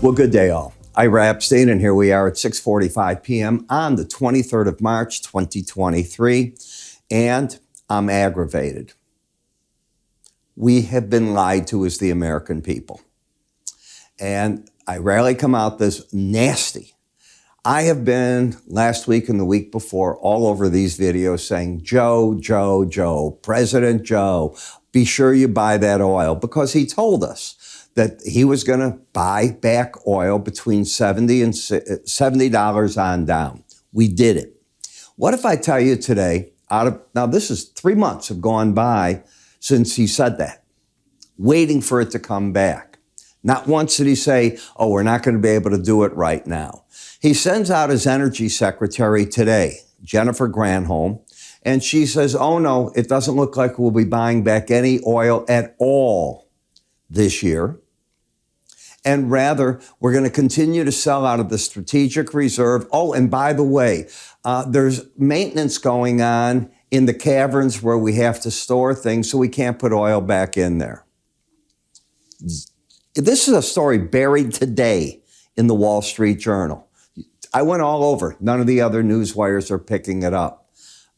Well, good day all. Ira Epstein, and here we are at 6:45 p.m. on the 23rd of March, 2023, and I'm aggravated. We have been lied to as the American people. And I rarely come out this nasty. I have been last week and the week before all over these videos saying, Joe, President Joe, be sure you buy that oil, because he told us that he was going to buy back oil between $70 on down. We did it. What if I tell you today, now this is 3 months have gone by since he said that, waiting for it to come back. Not once did he say, oh, we're not going to be able to do it right now. He sends out his energy secretary today, Jennifer Granholm, and she says, oh no, it doesn't look like we'll be buying back any oil at all this year. And rather, we're going to continue to sell out of the strategic reserve. Oh, and by the way, there's maintenance going on in the caverns where we have to store things, so we can't put oil back in there. This is a story buried today in the Wall Street Journal. I went all over. None of the other news wires are picking it up.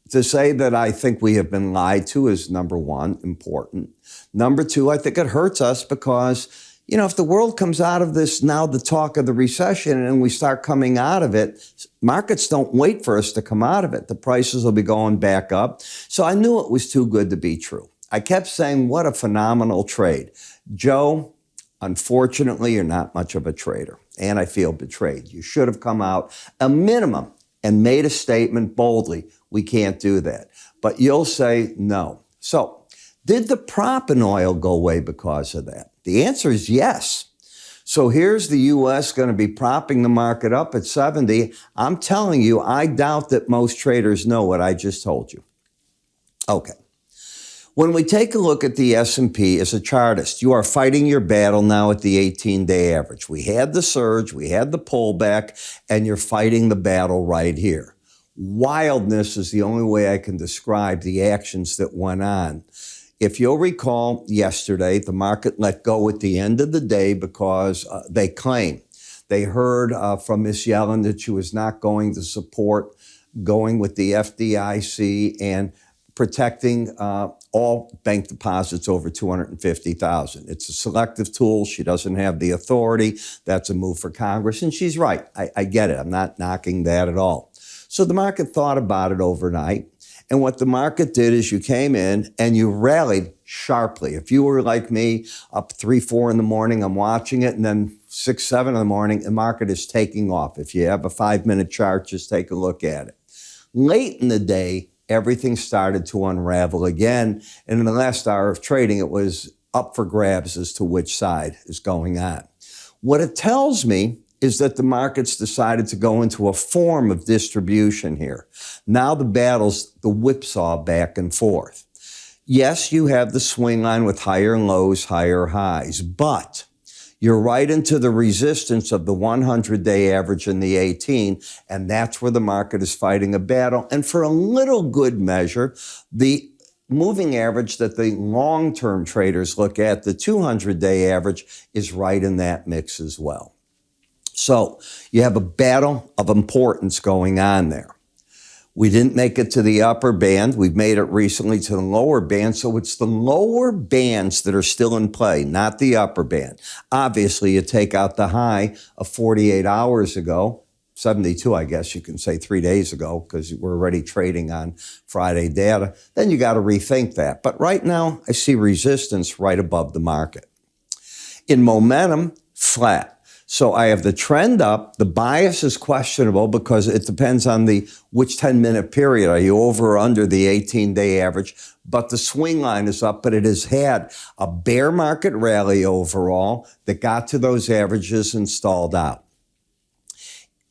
To say that I think we have been lied to is, number one, important. Number two, I think it hurts us because, you know, if the world comes out of this now, the talk of the recession, and we start coming out of it, markets don't wait for us to come out of it. The prices will be going back up. So I knew it was too good to be true. I kept saying, what a phenomenal trade. Joe, unfortunately, you're not much of a trader, and I feel betrayed. You should have come out a minimum and made a statement boldly. We can't do that. But you'll say no. So did the prop in oil go away because of that? The answer is yes. So here's the U.S. going to be propping the market up at 70. I'm telling you, I doubt that most traders know what I just told you. Okay. When we take a look at the S&P as a chartist, you are fighting your battle now at the 18-day average. We had the surge, we had the pullback, and you're fighting the battle right here. Wildness is the only way I can describe the actions that went on. If you'll recall, yesterday, the market let go at the end of the day because they claim they heard from Ms. Yellen that she was not going to support going with the FDIC and protecting all bank deposits over $250,000. It's a selective tool. She doesn't have the authority. That's a move for Congress. And she's right. I get it. I'm not knocking that at all. So the market thought about it overnight. And what the market did is you came in and you rallied sharply. If you were like me, up 3, 4 in the morning, I'm watching it, and then 6, 7 in the morning, the market is taking off. If you have a 5-minute chart, just take a look at it. Late in the day, everything started to unravel again. And in the last hour of trading, it was up for grabs as to which side is going on. What it tells me is that the markets decided to go into a form of distribution here. Now the battle's the whipsaw back and forth. Yes, you have the swing line with higher lows, higher highs, but you're right into the resistance of the 100-day average in the 18, and that's where the market is fighting a battle. And for a little good measure, the moving average that the long-term traders look at, the 200-day average, is right in that mix as well. So you have a battle of importance going on there. We didn't make it to the upper band. We've made it recently to the lower band. So it's the lower bands that are still in play, not the upper band. Obviously, you take out the high of 48 hours ago, 72, I guess you can say 3 days ago, because we're already trading on Friday data. Then you got to rethink that. But right now, I see resistance right above the market. In momentum, flat. So I have the trend up. The bias is questionable because it depends on which 10-minute period. Are you over or under the 18-day average? But the swing line is up, but it has had a bear market rally overall that got to those averages and stalled out.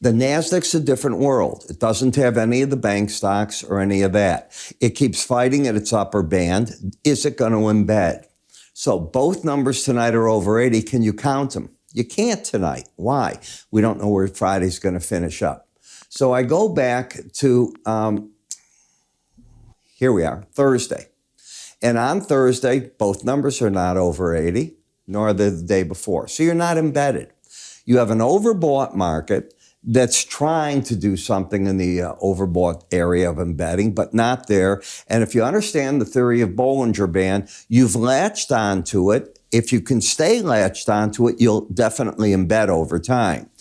The NASDAQ's a different world. It doesn't have any of the bank stocks or any of that. It keeps fighting at its upper band. Is it going to embed? So both numbers tonight are over 80. Can you count them? You can't tonight. Why? We don't know where Friday's going to finish up. So I go back to, here we are, Thursday. And on Thursday, both numbers are not over 80, nor the day before. So you're not embedded. You have an overbought market that's trying to do something in the overbought area of embedding, but not there. And if you understand the theory of Bollinger Band, you've latched onto it. If you can stay latched onto it, you'll definitely embed over time.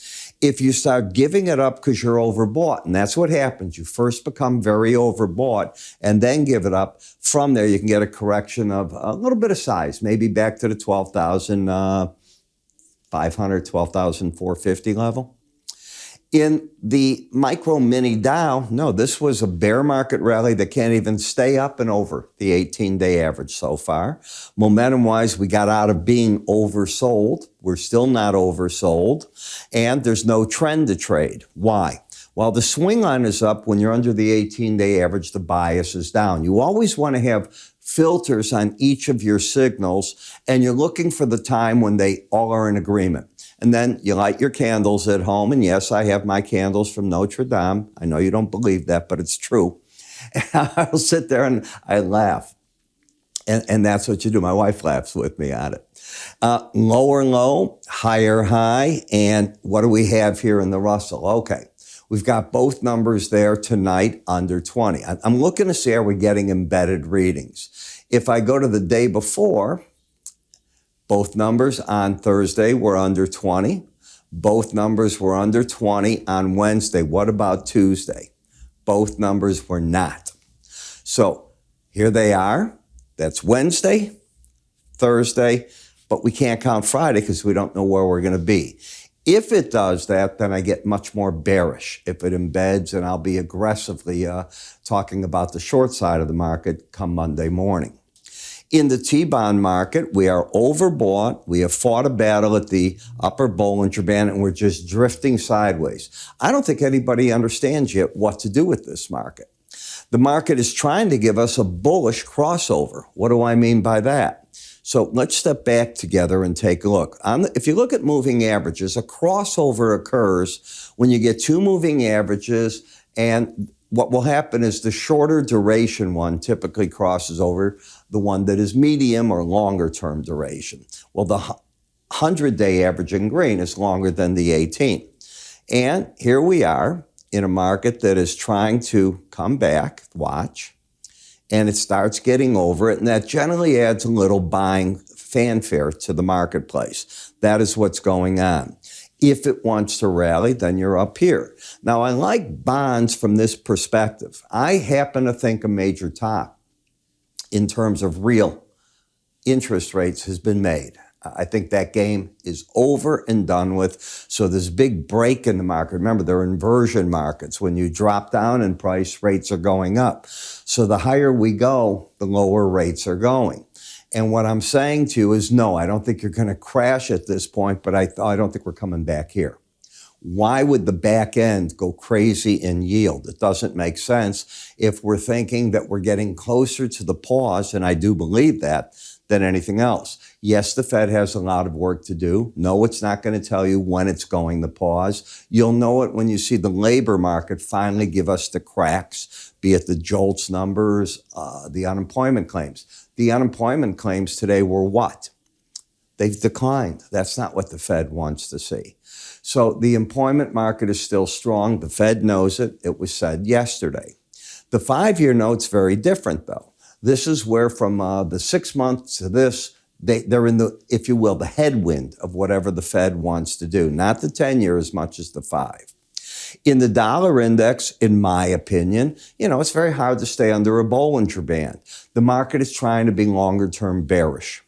If you start giving it up because you're overbought, and that's what happens, you first become very overbought and then give it up. From there, you can get a correction of a little bit of size, maybe back to the 12,500, 12,450 level. In the micro mini Dow, no, this was a bear market rally that can't even stay up and over the 18-day average so far. Momentum-wise, we got out of being oversold. We're still not oversold. And there's no trend to trade. Why? While the swing line is up, when you're under the 18-day average, the bias is down. You always want to have filters on each of your signals, and you're looking for the time when they all are in agreement. And then you light your candles at home. And yes, I have my candles from Notre Dame. I know you don't believe that, but it's true. And I'll sit there and I laugh. And that's what you do. My wife laughs with me at it. Lower low, higher high. And what do we have here in the Russell? Okay. We've got both numbers there tonight under 20. I'm looking to see how we're getting embedded readings. If I go to the day before, both numbers on Thursday were under 20. Both numbers were under 20 on Wednesday. What about Tuesday? Both numbers were not. So here they are. That's Wednesday, Thursday, but we can't count Friday because we don't know where we're going to be. If it does that, then I get much more bearish if it embeds, and I'll be aggressively talking about the short side of the market come Monday morning. In the T-bond market, we are overbought. We have fought a battle at the upper Bollinger Band, and we're just drifting sideways. I don't think anybody understands yet what to do with this market. The market is trying to give us a bullish crossover. What do I mean by that? So let's step back together and take a look. If you look at moving averages, a crossover occurs when you get two moving averages, and what will happen is the shorter duration one typically crosses over the one that is medium or longer term duration. Well, the 100-day average in green is longer than the 18. And here we are in a market that is trying to come back, watch, and it starts getting over it, and that generally adds a little buying fanfare to the marketplace. That is what's going on. If it wants to rally, then you're up here. Now, I like bonds from this perspective. I happen to think a major top in terms of real interest rates has been made. I think that game is over and done with. So this big break in the market. Remember, they're inversion markets. When you drop down in price, rates are going up. So the higher we go, the lower rates are going. And what I'm saying to you is, no, I don't think you're going to crash at this point, but I don't think we're coming back here. Why would the back end go crazy in yield? It doesn't make sense if we're thinking that we're getting closer to the pause, and I do believe that, than anything else. Yes, the Fed has a lot of work to do. No, it's not going to tell you when it's going to pause. You'll know it when you see the labor market finally give us the cracks, be it the JOLTS numbers, the unemployment claims. The unemployment claims today were what? They've declined. That's not what the Fed wants to see. So the employment market is still strong. The Fed knows it. It was said yesterday. The 5-year note's very different, though. This is where from the 6 months to this, they're in the, if you will, the headwind of whatever the Fed wants to do, not the 10-year as much as the 5. In the dollar index, in my opinion, it's very hard to stay under a Bollinger Band. The market is trying to be longer-term bearish.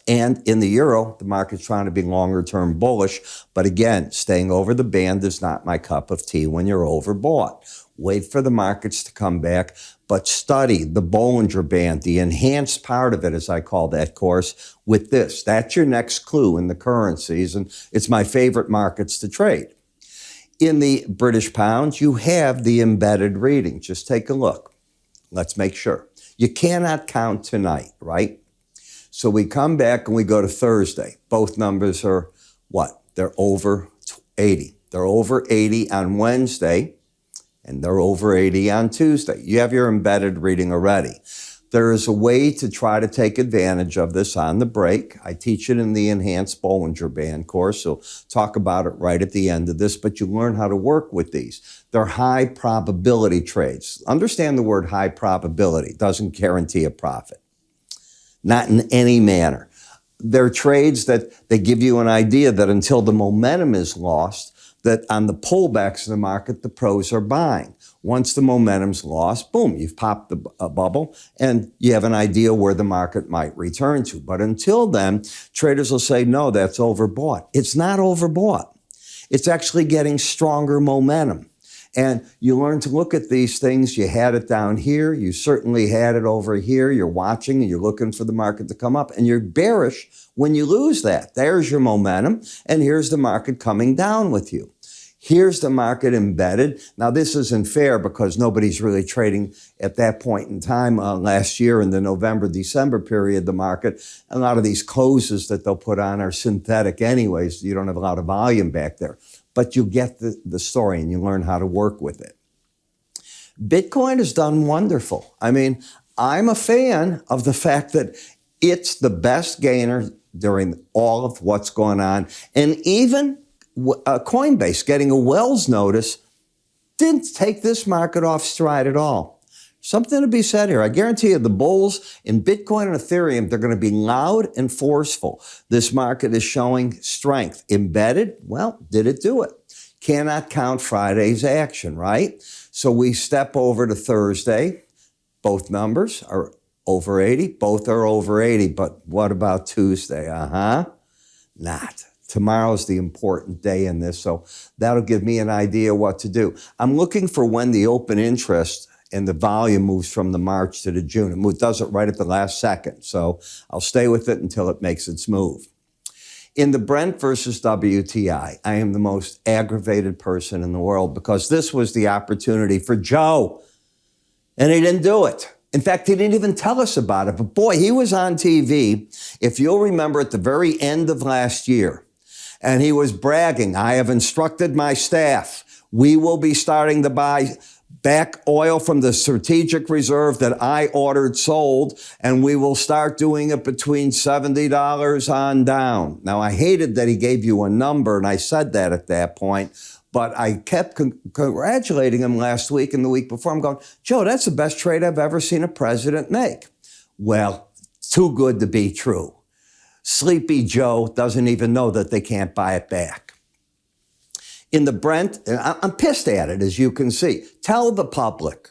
And in the euro, the market's trying to be longer-term bullish. But again, staying over the band is not my cup of tea when you're overbought. Wait for the markets to come back, but study the Bollinger Band, the enhanced part of it, as I call that course, with this. That's your next clue in the currencies, and it's my favorite markets to trade. In the British pound, you have the embedded reading. Just take a look. Let's make sure. You cannot count tonight, right? So we come back and we go to Thursday. Both numbers are what? They're over 80. They're over 80 on Wednesday, and they're over 80 on Tuesday. You have your embedded reading already. There is a way to try to take advantage of this on the break. I teach it in the Enhanced Bollinger Band course, so talk about it right at the end of this, but you learn how to work with these. They're high probability trades. Understand the word high probability. Doesn't guarantee a profit. Not in any manner. They're trades that they give you an idea that until the momentum is lost, that on the pullbacks in the market, the pros are buying. Once the momentum's lost, boom, you've popped a bubble and you have an idea where the market might return to. But until then, traders will say, no, that's overbought. It's not overbought. It's actually getting stronger momentum. And you learn to look at these things. You had it down here. You certainly had it over here. You're watching and you're looking for the market to come up. And you're bearish when you lose that. There's your momentum. And here's the market coming down with you. Here's the market embedded. Now, this isn't fair because nobody's really trading at that point in time last year in the November-December period, the market. A lot of these closes that they'll put on are synthetic anyways. You don't have a lot of volume back there. But you get the story and you learn how to work with it. Bitcoin has done wonderful. I mean, I'm a fan of the fact that it's the best gainer during all of what's going on. And even Coinbase getting a Wells notice didn't take this market off stride at all. Something to be said here. I guarantee you the bulls in Bitcoin and Ethereum, they're going to be loud and forceful. This market is showing strength. Embedded? Well, did it do it? Cannot count Friday's action, right? So we step over to Thursday. Both numbers are over 80. Both are over 80. But what about Tuesday? Not. Tomorrow's the important day in this, so that'll give me an idea what to do. I'm looking for when the open interest and the volume moves from the March to the June. It does it right at the last second, so I'll stay with it until it makes its move. In the Brent versus WTI, I am the most aggravated person in the world because this was the opportunity for Joe, and he didn't do it. In fact, he didn't even tell us about it, but boy, he was on TV, if you'll remember at the very end of last year, and he was bragging, I have instructed my staff. We will be starting to buy back oil from the strategic reserve that I ordered sold, and we will start doing it between $70 on down. Now, I hated that he gave you a number, and I said that at that point, but I kept congratulating him last week and the week before. I'm going, Joe, that's the best trade I've ever seen a president make. Well, too good to be true. Sleepy Joe doesn't even know that they can't buy it back. In the Brent, and I'm pissed at it, as you can see. Tell the public.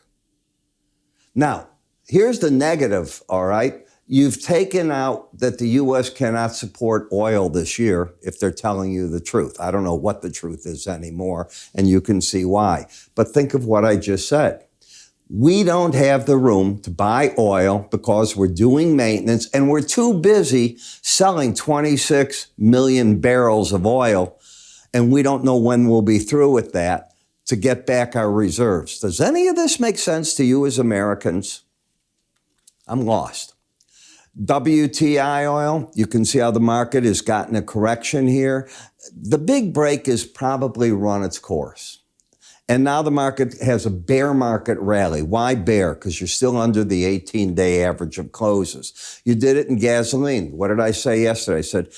Now, here's the negative, all right? You've taken out that the U.S. cannot support oil this year if they're telling you the truth. I don't know what the truth is anymore, and you can see why. But think of what I just said. We don't have the room to buy oil because we're doing maintenance and we're too busy selling 26 million barrels of oil, and we don't know when we'll be through with that to get back our reserves. Does any of this make sense to you as Americans? I'm lost. WTI oil, you can see how the market has gotten a correction here. The big break has probably run its course. And now the market has a bear market rally. Why bear? Because you're still under the 18-day average of closes. You did it in gasoline. What did I say yesterday? I said,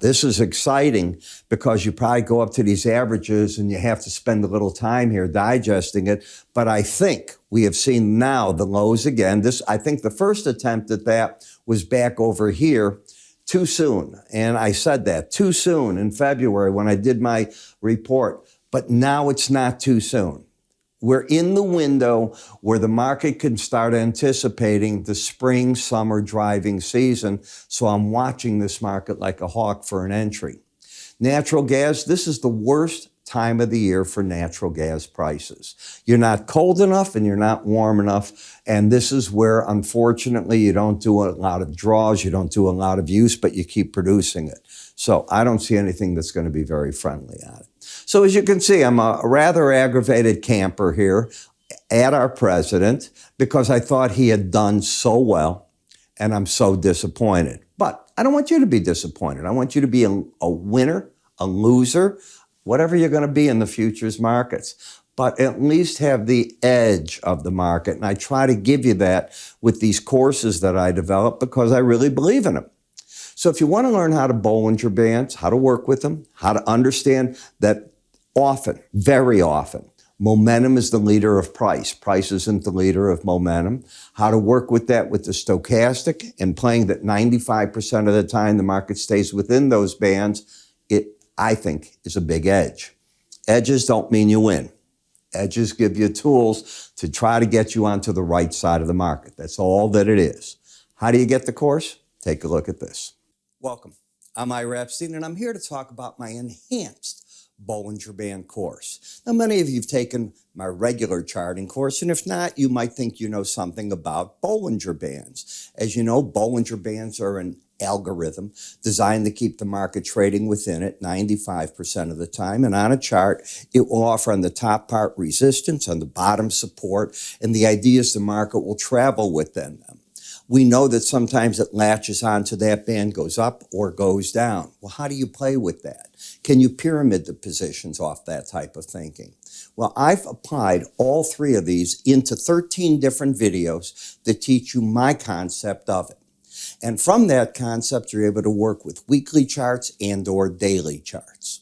this is exciting because you probably go up to these averages and you have to spend a little time here digesting it. But I think we have seen now the lows again. I think the first attempt at that was back over here too soon. And I said that too soon in February when I did my report. But now it's not too soon. We're in the window where the market can start anticipating the spring, summer driving season. So I'm watching this market like a hawk for an entry. Natural gas, this is the worst time of the year for natural gas prices. You're not cold enough and you're not warm enough. And this is where, unfortunately, you don't do a lot of draws, you don't do a lot of use, but you keep producing it. So I don't see anything that's going to be very friendly on it. So as you can see, I'm a rather aggravated camper here at our president because I thought he had done so well, and I'm so disappointed. But I don't want you to be disappointed. I want you to be a winner, a loser, whatever you're going to be in the futures markets. but at least have the edge of the market. And I try to give you that with these courses that I develop because I really believe in them. So if you want to learn how to Bollinger Bands, how to work with them, how to understand that often, very often, momentum is the leader of price. Price isn't the leader of momentum. How to work with that with the stochastic and playing that 95% of the time the market stays within those bands, it, I think, is a big edge. Edges don't mean you win. Edges give you tools to try to get you onto the right side of the market. That's all that it is. How do you get the course? Take a look at this. Welcome. I'm Ira Epstein, and I'm here to talk about my enhanced Bollinger Band course. Now, many of you have taken my regular charting course, and if not, you might think you know something about Bollinger Bands. As you know, Bollinger Bands are an algorithm designed to keep the market trading within it 95% of the time. And on a chart, it will offer on the top part resistance, on the bottom support, and the idea is the market will travel within them. We know that sometimes it latches onto that band, goes up or goes down. Well, how do you play with that? Can you pyramid the positions off that type of thinking? Well, I've applied all three of these into 13 different videos that teach you my concept of it. And from that concept, you're able to work with weekly charts and or daily charts.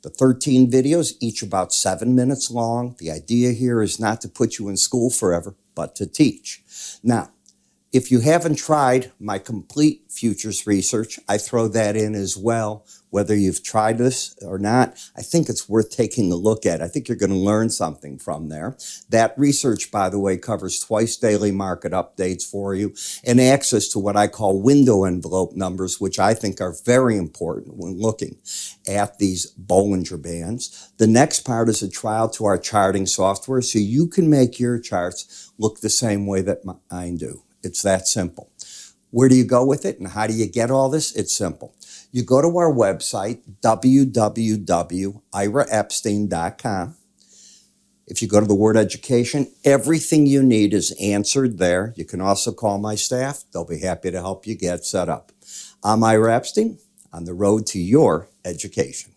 The 13 videos, each about 7 minutes long. The idea here is not to put you in school forever, but to teach. Now, if you haven't tried my complete futures research, I throw that in as well. Whether you've tried this or not, I think it's worth taking a look at. I think you're going to learn something from there. That research, by the way, covers twice daily market updates for you and access to what I call window envelope numbers, which I think are very important when looking at these Bollinger Bands. The next part is a trial to our charting software so you can make your charts look the same way that mine do. It's that simple. Where do you go with it and how do you get all this? It's simple. You go to our website, www.iraepstein.com. If you go to the word education, everything you need is answered there. You can also call my staff. They'll be happy to help you get set up. I'm Ira Epstein on the road to your education.